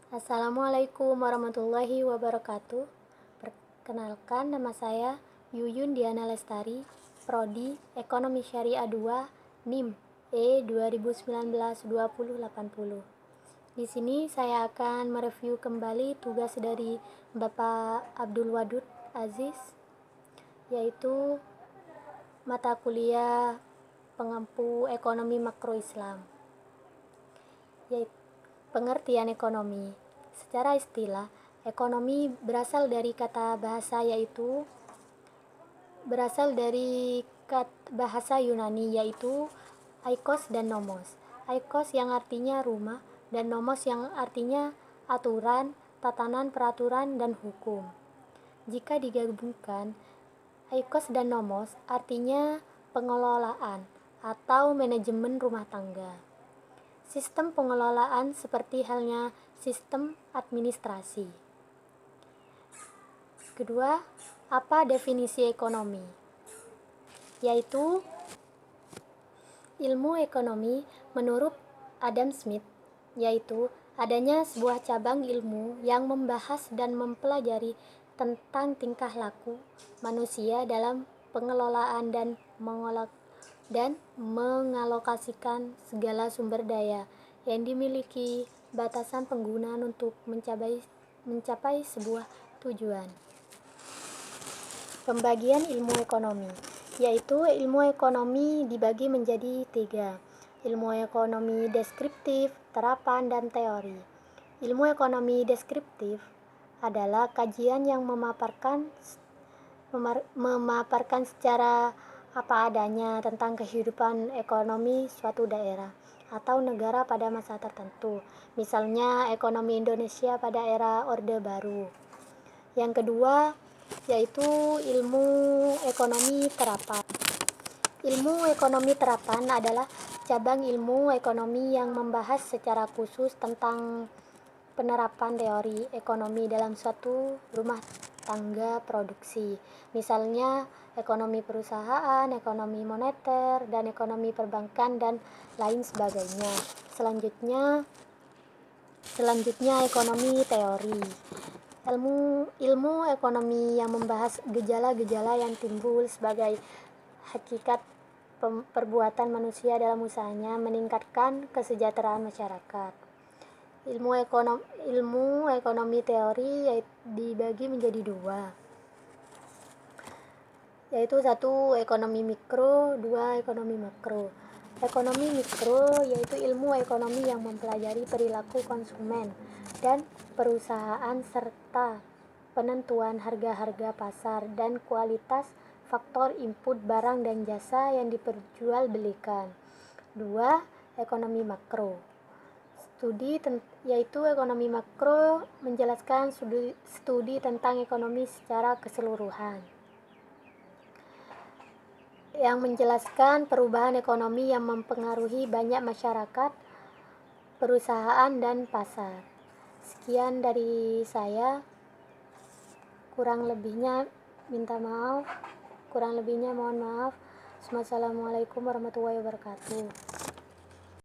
Assalamualaikum warahmatullahi wabarakatuh. Perkenalkan, nama saya Yuyun Diana Lestari, Prodi Ekonomi Syariah 2, NIM E2019-2080. Di sini saya akan mereview kembali tugas dari Bapak Abdul Wadud Aziz, yaitu mata kuliah pengampu ekonomi makro Islam, yaitu pengertian ekonomi. Secara istilah, ekonomi berasal dari kata bahasa bahasa Yunani, yaitu aikos dan nomos. Aikos yang artinya rumah dan nomos yang artinya aturan, tatanan, peraturan, dan hukum. Jika digabungkan, aikos dan nomos artinya pengelolaan atau manajemen rumah tangga. Sistem pengelolaan seperti halnya sistem administrasi. Kedua, apa definisi ekonomi? Yaitu ilmu ekonomi menurut Adam Smith, yaitu adanya sebuah cabang ilmu yang membahas dan mempelajari tentang tingkah laku manusia dalam pengelolaan dan mengalokasikan segala sumber daya yang dimiliki batasan penggunaan untuk mencapai sebuah tujuan. Pembagian ilmu ekonomi, yaitu ilmu ekonomi dibagi menjadi 3. Ilmu ekonomi deskriptif, terapan, dan teori. Ilmu ekonomi deskriptif adalah kajian yang memaparkan secara apa adanya tentang kehidupan ekonomi suatu daerah atau negara pada masa tertentu, misalnya ekonomi Indonesia pada era Orde Baru. Yang kedua, yaitu ilmu ekonomi terapan. Ilmu ekonomi terapan adalah cabang ilmu ekonomi yang membahas secara khusus tentang penerapan teori ekonomi dalam suatu rumah tangga produksi, misalnya ekonomi perusahaan, ekonomi moneter, dan ekonomi perbankan, dan lain sebagainya. Selanjutnya ekonomi teori. Ilmu ekonomi yang membahas gejala-gejala yang timbul sebagai hakikat perbuatan manusia dalam usahanya meningkatkan kesejahteraan masyarakat. Ilmu ekonomi teori dibagi menjadi 2, yaitu 1 ekonomi mikro, 2 ekonomi makro. Ekonomi mikro yaitu ilmu ekonomi yang mempelajari perilaku konsumen dan perusahaan serta penentuan harga-harga pasar dan kualitas faktor input barang dan jasa yang diperjualbelikan. 2. Ekonomi makro. Yaitu ekonomi makro menjelaskan studi tentang ekonomi secara keseluruhan, yang menjelaskan perubahan ekonomi yang mempengaruhi banyak masyarakat, perusahaan, dan pasar. Sekian dari saya, kurang lebihnya mohon maaf. Wassalamualaikum warahmatullahi wabarakatuh.